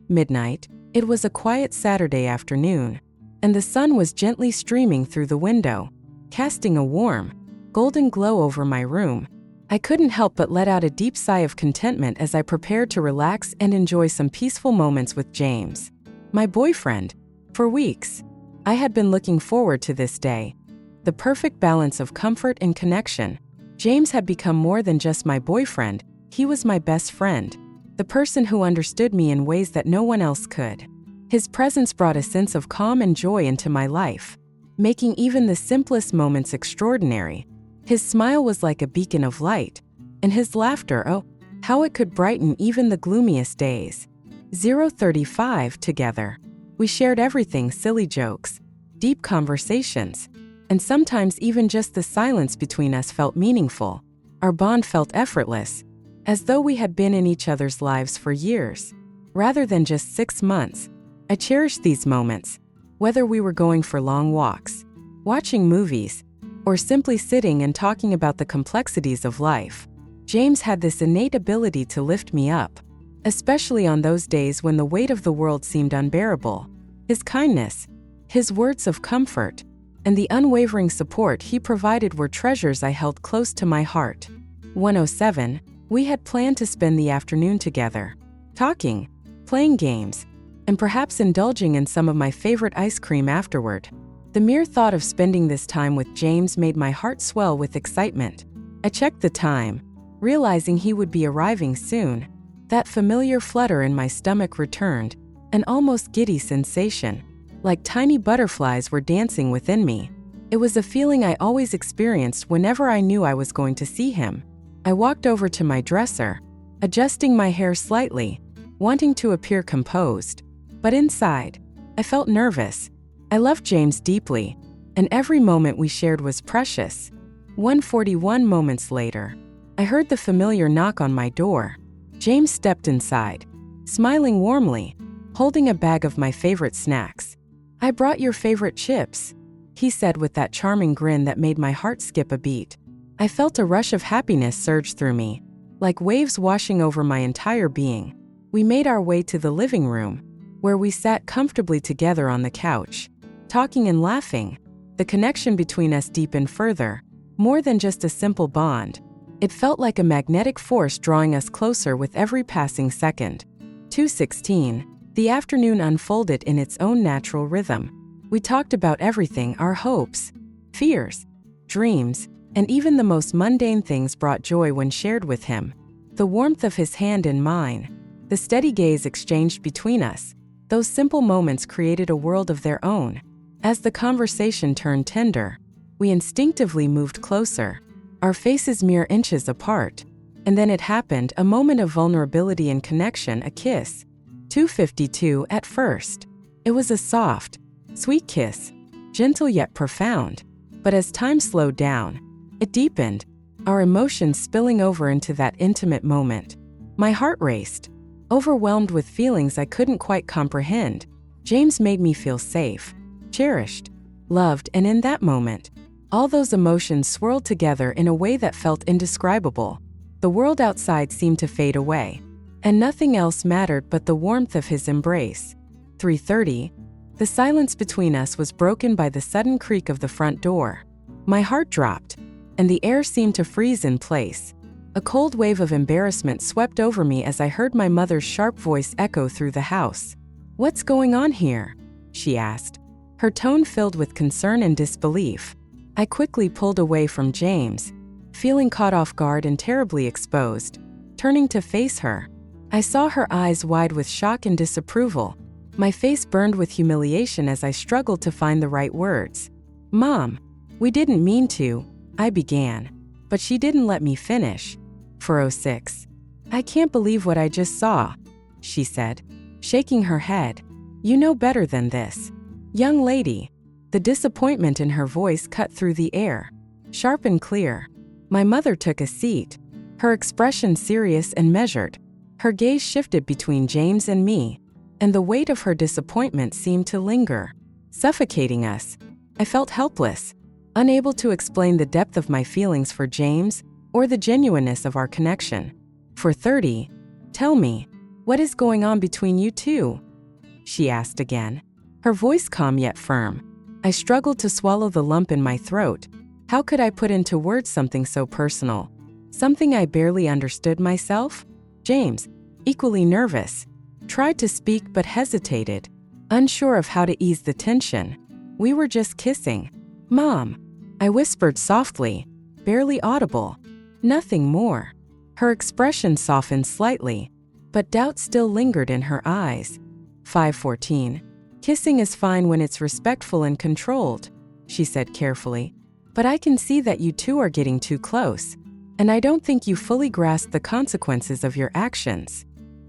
midnight. It was a quiet Saturday afternoon, and the sun was gently streaming through the window, casting a warm, golden glow over my room. I couldn't help but let out a deep sigh of contentment as I prepared to relax and enjoy some peaceful moments with James, my boyfriend. For weeks, I had been looking forward to this day. The perfect balance of comfort and connection. James had become more than just my boyfriend, he was my best friend, the person who understood me in ways that no one else could. His presence brought a sense of calm and joy into my life, making even the simplest moments extraordinary. His smile was like a beacon of light, and his laughter, oh, how it could brighten even the gloomiest days. 035 together. We shared everything, silly jokes, deep conversations, and sometimes even just the silence between us felt meaningful. Our bond felt effortless, as though we had been in each other's lives for years, rather than just 6 months. I cherished these moments, whether we were going for long walks, watching movies, or simply sitting and talking about the complexities of life. James had this innate ability to lift me up, especially on those days when the weight of the world seemed unbearable. His kindness, his words of comfort, and the unwavering support he provided were treasures I held close to my heart. 107. We had planned to spend the afternoon together, talking, playing games, and perhaps indulging in some of my favorite ice cream afterward. The mere thought of spending this time with James made my heart swell with excitement. I checked the time, realizing he would be arriving soon. That familiar flutter in my stomach returned, an almost giddy sensation, like tiny butterflies were dancing within me. It was a feeling I always experienced whenever I knew I was going to see him. I walked over to my dresser, adjusting my hair slightly, wanting to appear composed. But inside, I felt nervous. I loved James deeply, and every moment we shared was precious. 141 moments later, I heard the familiar knock on my door. James stepped inside, smiling warmly, holding a bag of my favorite snacks. "I brought your favorite chips," he said with that charming grin that made my heart skip a beat. I felt a rush of happiness surge through me, like waves washing over my entire being. We made our way to the living room, where we sat comfortably together on the couch, talking and laughing. The connection between us deepened further, more than just a simple bond. It felt like a magnetic force drawing us closer with every passing second. 216. The afternoon unfolded in its own natural rhythm. We talked about everything, our hopes, fears, dreams, and even the most mundane things brought joy when shared with him. The warmth of his hand in mine, the steady gaze exchanged between us, those simple moments created a world of their own. As the conversation turned tender, we instinctively moved closer, our faces mere inches apart. And then it happened, a moment of vulnerability and connection, a kiss. 252. At first, it was a soft, sweet kiss, gentle yet profound. But as time slowed down, it deepened, our emotions spilling over into that intimate moment. My heart raced, overwhelmed with feelings I couldn't quite comprehend. James made me feel safe, cherished, loved, and in that moment, all those emotions swirled together in a way that felt indescribable. The world outside seemed to fade away, and nothing else mattered but the warmth of his embrace. 3:30. The silence between us was broken by the sudden creak of the front door. My heart dropped, and the air seemed to freeze in place. A cold wave of embarrassment swept over me as I heard my mother's sharp voice echo through the house. "What's going on here?" she asked, her tone filled with concern and disbelief. I quickly pulled away from James, feeling caught off guard and terribly exposed. Turning to face her, I saw her eyes wide with shock and disapproval. My face burned with humiliation as I struggled to find the right words. "Mom, we didn't mean to," I began, but she didn't let me finish. 406. "I can't believe what I just saw," she said, shaking her head. "You know better than this, young lady." The disappointment in her voice cut through the air, sharp and clear. My mother took a seat, her expression serious and measured. Her gaze shifted between James and me, and the weight of her disappointment seemed to linger, suffocating us. I felt helpless, unable to explain the depth of my feelings for James or the genuineness of our connection. 430. "Tell me, What is going on between you two? She asked again, her voice calm yet firm. I struggled to swallow the lump in my throat. How could I put into words something so personal? Something I barely understood myself? James, equally nervous, tried to speak but hesitated, unsure of how to ease the tension. We were just kissing. Mom, I whispered softly, barely audible. Nothing more. Her expression softened slightly, but doubt still lingered in her eyes. 5:14. Kissing is fine when it's respectful and controlled, she said carefully. But I can see that you two are getting too close, and I don't think you fully grasp the consequences of your actions.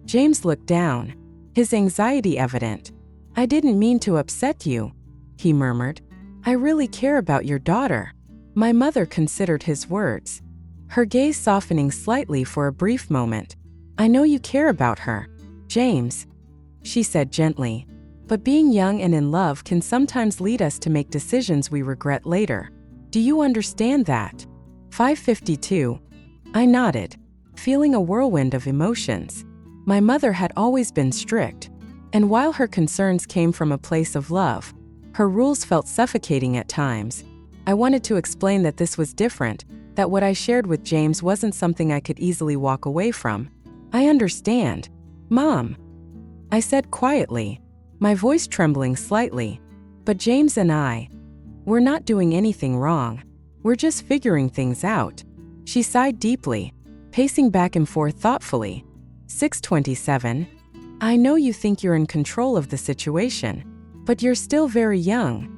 James looked down, his anxiety evident. I didn't mean to upset you, he murmured. I really care about your daughter. My mother considered his words, her gaze softening slightly for a brief moment. I know you care about her, James, she said gently. But being young and in love can sometimes lead us to make decisions we regret later. Do you understand that? 5:52. I nodded, feeling a whirlwind of emotions. My mother had always been strict, and while her concerns came from a place of love, her rules felt suffocating at times. I wanted to explain that this was different, that what I shared with James wasn't something I could easily walk away from. I understand, Mom, I said quietly, my voice trembling slightly. But James and we're not doing anything wrong. We're just figuring things out. She sighed deeply, pacing back and forth thoughtfully. 6:27. I know you think you're in control of the situation, but you're still very young,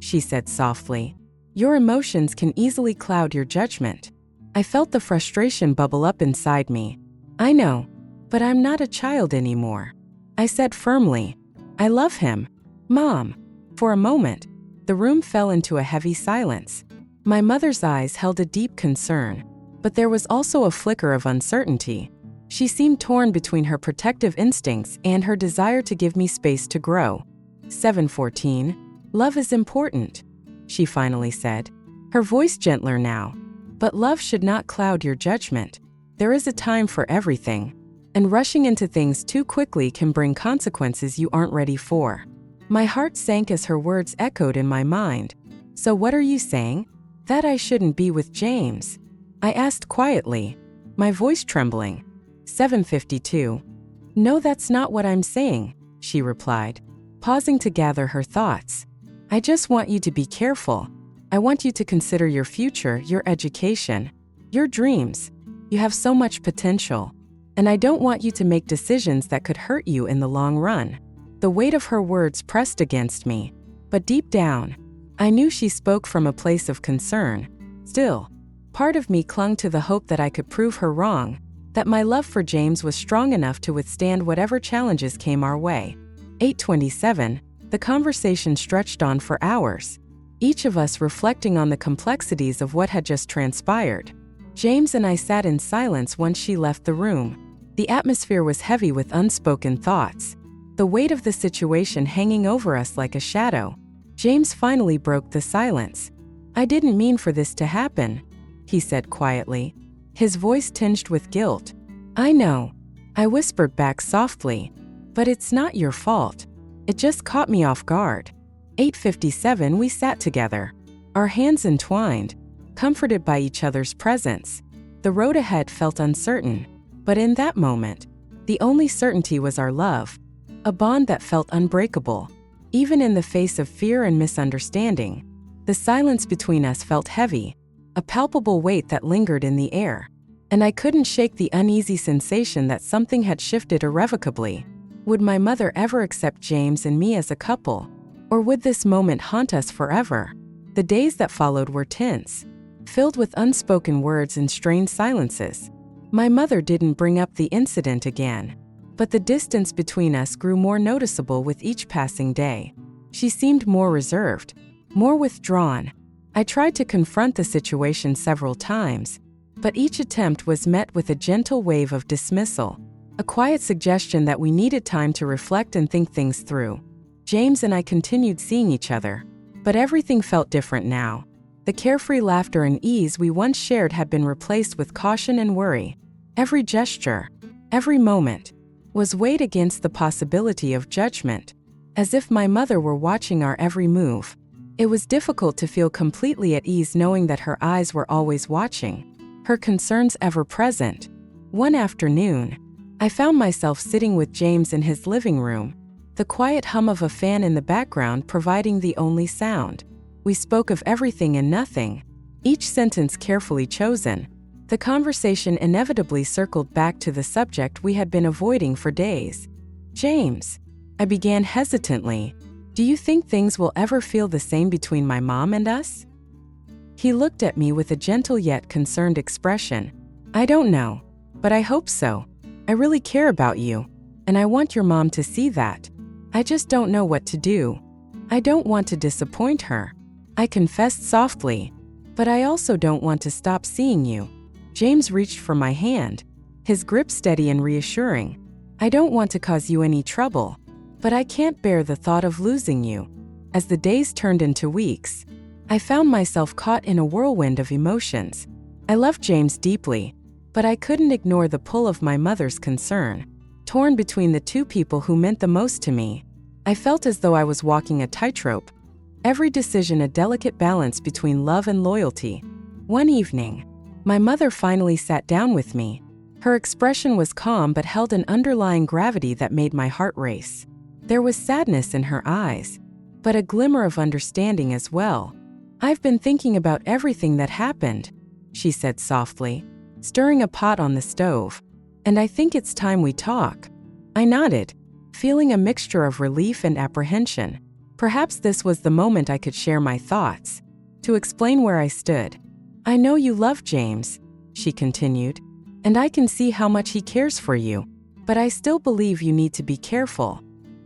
she said softly. Your emotions can easily cloud your judgment. I felt the frustration bubble up inside me. I know, but I'm not a child anymore, I said firmly. I love him, Mom. For a moment, the room fell into a heavy silence. My mother's eyes held a deep concern, but there was also a flicker of uncertainty. She seemed torn between her protective instincts and her desire to give me space to grow. 7:14. Love is important, she finally said, her voice gentler now. But love should not cloud your judgment. There is a time for everything, and rushing into things too quickly can bring consequences you aren't ready for. My heart sank as her words echoed in my mind. So what are you saying? That I shouldn't be with James? I asked quietly, my voice trembling. 7:52. No, that's not what I'm saying, she replied, pausing to gather her thoughts. I just want you to be careful. I want you to consider your future, your education, your dreams. You have so much potential, and I don't want you to make decisions that could hurt you in the long run. The weight of her words pressed against me, but deep down, I knew she spoke from a place of concern. Still, part of me clung to the hope that I could prove her wrong, that my love for James was strong enough to withstand whatever challenges came our way. 8:27. The conversation stretched on for hours, each of us reflecting on the complexities of what had just transpired. James and I sat in silence once she left the room. The atmosphere was heavy with unspoken thoughts, the weight of the situation hanging over us like a shadow. James finally broke the silence. I didn't mean for this to happen, he said quietly, his voice tinged with guilt. I know, I whispered back softly, but it's not your fault. It just caught me off guard. 8:57. We sat together, our hands entwined, comforted by each other's presence. The road ahead felt uncertain, but in that moment, the only certainty was our love, a bond that felt unbreakable. Even in the face of fear and misunderstanding, the silence between us felt heavy, a palpable weight that lingered in the air, and I couldn't shake the uneasy sensation that something had shifted irrevocably. Would my mother ever accept James and me as a couple? Or would this moment haunt us forever? The days that followed were tense, filled with unspoken words and strained silences. My mother didn't bring up the incident again, but the distance between us grew more noticeable with each passing day. She seemed more reserved, more withdrawn. I tried to confront the situation several times, but each attempt was met with a gentle wave of dismissal, a quiet suggestion that we needed time to reflect and think things through. James and I continued seeing each other, but everything felt different now. The carefree laughter and ease we once shared had been replaced with caution and worry. Every gesture, every moment, was weighed against the possibility of judgment, as if my mother were watching our every move. It was difficult to feel completely at ease knowing that her eyes were always watching, her concerns ever present. One afternoon, I found myself sitting with James in his living room, the quiet hum of a fan in the background providing the only sound. We spoke of everything and nothing, each sentence carefully chosen. The conversation inevitably circled back to the subject we had been avoiding for days. "James," I began hesitantly, "do you think things will ever feel the same between my mom and us?" He looked at me with a gentle yet concerned expression. "I don't know, but I hope so. I really care about you, and I want your mom to see that. I just don't know what to do. I don't want to disappoint her," I confessed softly, "but I also don't want to stop seeing you." James reached for my hand, his grip steady and reassuring. "I don't want to cause you any trouble, but I can't bear the thought of losing you." As the days turned into weeks, I found myself caught in a whirlwind of emotions. I loved James deeply, but I couldn't ignore the pull of my mother's concern. Torn between the two people who meant the most to me, I felt as though I was walking a tightrope, every decision a delicate balance between love and loyalty. One evening, my mother finally sat down with me. Her expression was calm but held an underlying gravity that made my heart race. There was sadness in her eyes, but a glimmer of understanding as well. "I've been thinking about everything that happened," she said softly, stirring a pot on the stove, "and I think it's time we talk." I nodded, feeling a mixture of relief and apprehension. Perhaps this was the moment I could share my thoughts, to explain where I stood. "I know you love James," she continued, "and I can see how much he cares for you, but I still believe you need to be careful."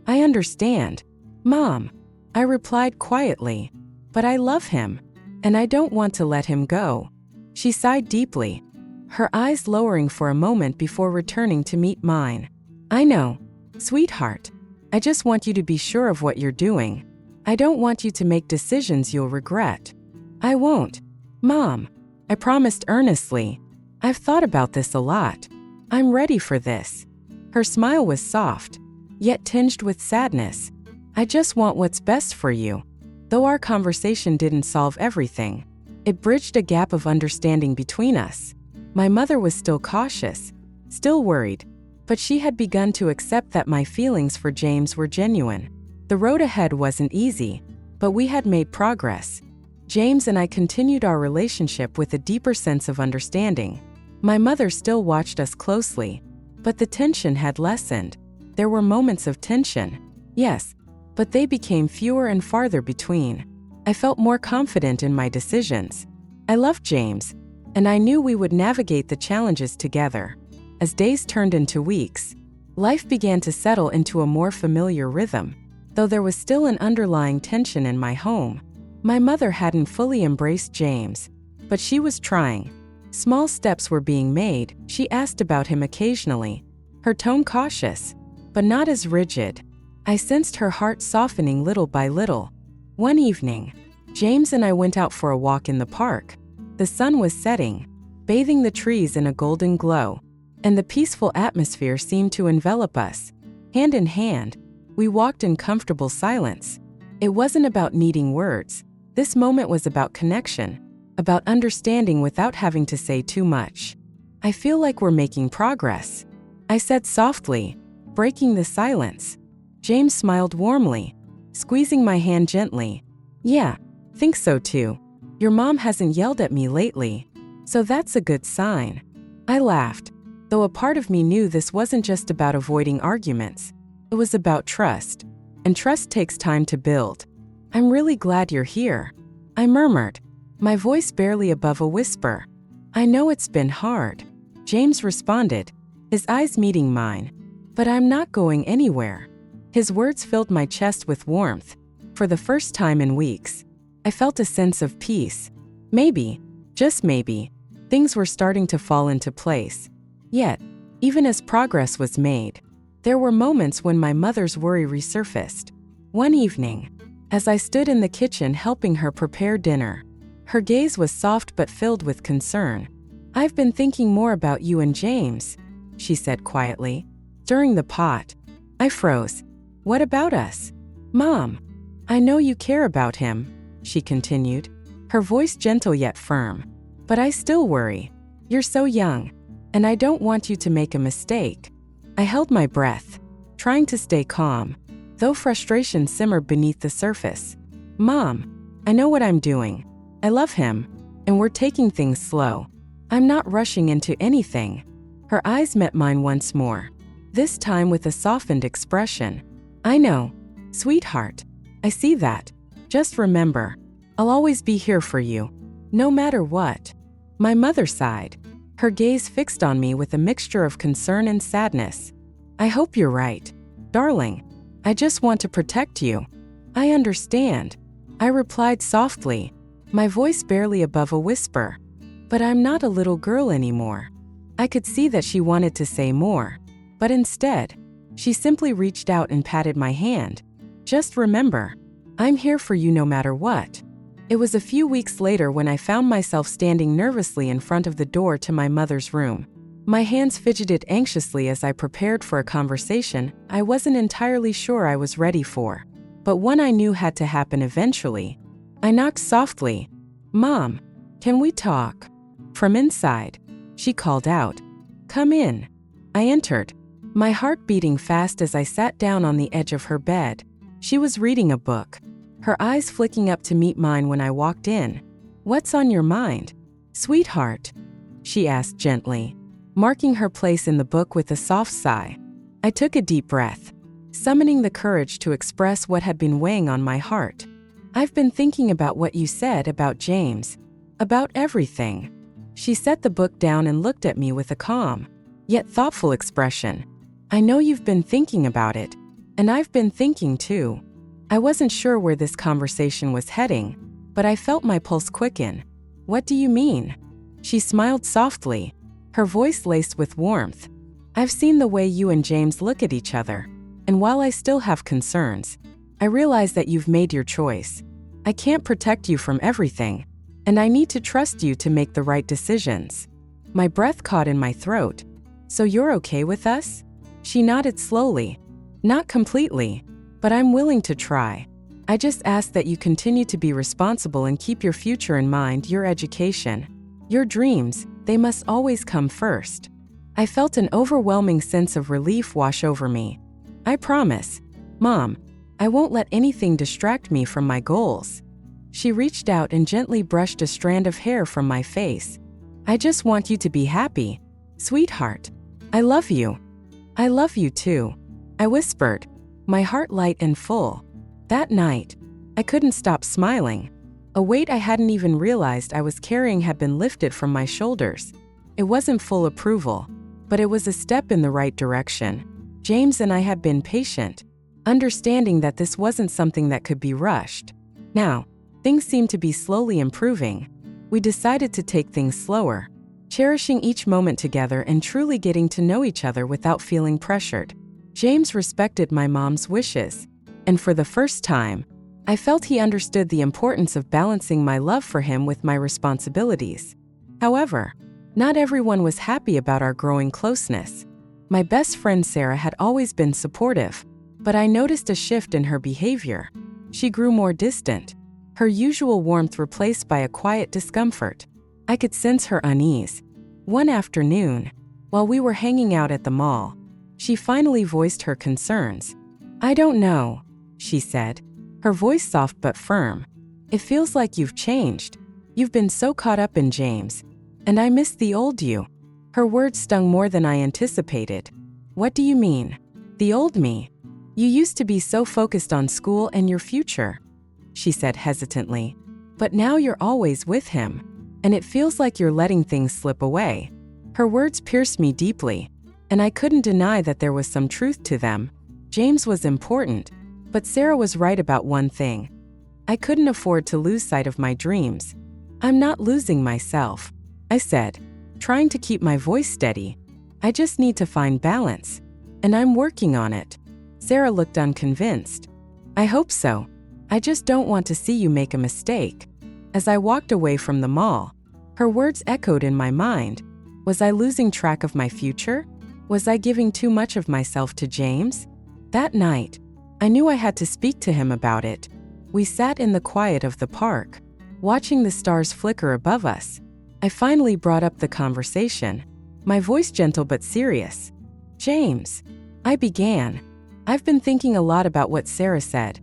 "I understand, Mom," I replied quietly, "but I love him, and I don't want to let him go." She sighed deeply, her eyes lowering for a moment before returning to meet mine. "I know, sweetheart. I just want you to be sure of what you're doing. I don't want you to make decisions you'll regret." "I won't, Mom," I promised earnestly. "I've thought about this a lot. I'm ready for this." Her smile was soft, yet tinged with sadness. "I just want what's best for you." Though our conversation didn't solve everything, it bridged a gap of understanding between us. My mother was still cautious, still worried, but she had begun to accept that my feelings for James were genuine. The road ahead wasn't easy, but we had made progress. James and I continued our relationship with a deeper sense of understanding. My mother still watched us closely, but the tension had lessened. There were moments of tension, yes, but they became fewer and farther between. I felt more confident in my decisions. I loved James, and I knew we would navigate the challenges together. As days turned into weeks, life began to settle into a more familiar rhythm, though there was still an underlying tension in my home. My mother hadn't fully embraced James, but she was trying. Small steps were being made. She asked about him occasionally, her tone cautious, but not as rigid. I sensed her heart softening little by little. One evening, James and I went out for a walk in the park. The sun was setting, bathing the trees in a golden glow, and the peaceful atmosphere seemed to envelop us. Hand in hand, we walked in comfortable silence. It wasn't about needing words. This moment was about connection, about understanding without having to say too much. "I feel like we're making progress," I said softly, breaking the silence. James smiled warmly, squeezing my hand gently. "Yeah, think so too. Your mom hasn't yelled at me lately, so that's a good sign." I laughed, though a part of me knew this wasn't just about avoiding arguments. It was about trust, and trust takes time to build. "I'm really glad you're here," I murmured, my voice barely above a whisper. "I know it's been hard," James responded, his eyes meeting mine, "but I'm not going anywhere." His words filled my chest with warmth. For the first time in weeks, I felt a sense of peace. Maybe, just maybe, things were starting to fall into place. Yet, even as progress was made, there were moments when my mother's worry resurfaced. One evening, as I stood in the kitchen helping her prepare dinner, her gaze was soft but filled with concern. "I've been thinking more about you and James," she said quietly. Stirring the pot. I froze. What about us? Mom, I know you care about him, she continued, her voice gentle yet firm. But I still worry. You're so young, and I don't want you to make a mistake. I held my breath, trying to stay calm, though frustration simmered beneath the surface. Mom, I know what I'm doing. I love him, and we're taking things slow. I'm not rushing into anything. Her eyes met mine once more, this time with a softened expression. I know, sweetheart. I see that. Just remember, I'll always be here for you, no matter what. My mother sighed, her gaze fixed on me with a mixture of concern and sadness. I hope you're right, darling. I just want to protect you. I understand, I replied softly, my voice barely above a whisper. But I'm not a little girl anymore. I could see that she wanted to say more, but instead, she simply reached out and patted my hand. Just remember, I'm here for you no matter what. It was a few weeks later when I found myself standing nervously in front of the door to my mother's room. My hands fidgeted anxiously as I prepared for a conversation I wasn't entirely sure I was ready for, but one I knew had to happen eventually. I knocked softly. Mom, can we talk? From inside, she called out. Come in. I entered, my heart beating fast as I sat down on the edge of her bed. She was reading a book, her eyes flicking up to meet mine when I walked in. What's on your mind, sweetheart? She asked gently, marking her place in the book with a soft sigh. I took a deep breath, summoning the courage to express what had been weighing on my heart. I've been thinking about what you said about James, about everything. She set the book down and looked at me with a calm, yet thoughtful expression. I know you've been thinking about it, and I've been thinking too. I wasn't sure where this conversation was heading, but I felt my pulse quicken. What do you mean? She smiled softly, her voice laced with warmth. I've seen the way you and James look at each other, and while I still have concerns, I realize that you've made your choice. I can't protect you from everything, and I need to trust you to make the right decisions. My breath caught in my throat. So you're okay with us? She nodded slowly. Not completely, but I'm willing to try. I just ask that you continue to be responsible and keep your future in mind, your education, your dreams, they must always come first. I felt an overwhelming sense of relief wash over me. I promise, Mom, I won't let anything distract me from my goals. She reached out and gently brushed a strand of hair from my face. I just want you to be happy, sweetheart. I love you. I love you too, I whispered, my heart light and full. That night, I couldn't stop smiling. A weight I hadn't even realized I was carrying had been lifted from my shoulders. It wasn't full approval, but it was a step in the right direction. James and I had been patient, understanding that this wasn't something that could be rushed. Now, things seemed to be slowly improving. We decided to take things slower, cherishing each moment together and truly getting to know each other without feeling pressured. James respected my mom's wishes, and for the first time, I felt he understood the importance of balancing my love for him with my responsibilities. However, not everyone was happy about our growing closeness. My best friend Sarah had always been supportive, but I noticed a shift in her behavior. She grew more distant, her usual warmth replaced by a quiet discomfort. I could sense her unease. One afternoon, while we were hanging out at the mall, she finally voiced her concerns. I don't know, she said, her voice soft but firm. It feels like you've changed. You've been so caught up in James, and I miss the old you. Her words stung more than I anticipated. What do you mean? The old me? You used to be so focused on school and your future, she said hesitantly. But now you're always with him, and it feels like you're letting things slip away. Her words pierced me deeply, and I couldn't deny that there was some truth to them. James was important, but Sarah was right about one thing. I couldn't afford to lose sight of my dreams. I'm not losing myself, I said, trying to keep my voice steady. I just need to find balance, and I'm working on it. Sarah looked unconvinced. I hope so. I just don't want to see you make a mistake. As I walked away from the mall, her words echoed in my mind. Was I losing track of my future? Was I giving too much of myself to James? That night, I knew I had to speak to him about it. We sat in the quiet of the park, watching the stars flicker above us. I finally brought up the conversation, my voice gentle but serious. James, I began. I've been thinking a lot about what Sarah said,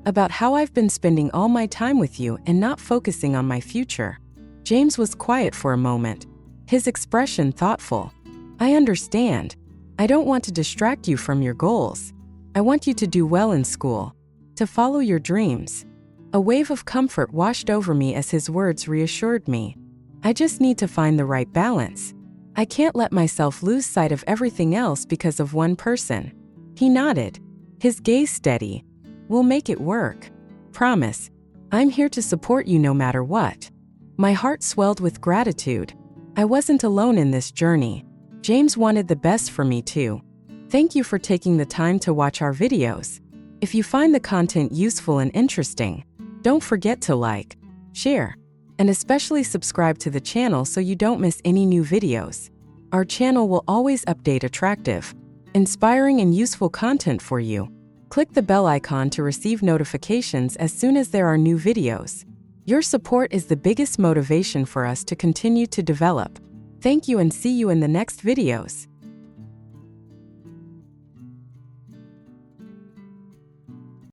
about how I've been spending all my time with you and not focusing on my future. James was quiet for a moment, his expression thoughtful. I understand. I don't want to distract you from your goals. I want you to do well in school, to follow your dreams. A wave of comfort washed over me as his words reassured me. I just need to find the right balance. I can't let myself lose sight of everything else because of one person. He nodded, his gaze steady. We'll make it work. Promise. I'm here to support you no matter what. My heart swelled with gratitude. I wasn't alone in this journey. James wanted the best for me too. Thank you for taking the time to watch our videos. If you find the content useful and interesting, don't forget to like, share, and especially subscribe to the channel so you don't miss any new videos. Our channel will always update attractive, inspiring, and useful content for you. Click the bell icon to receive notifications as soon as there are new videos. Your support is the biggest motivation for us to continue to develop. Thank you and see you in the next videos.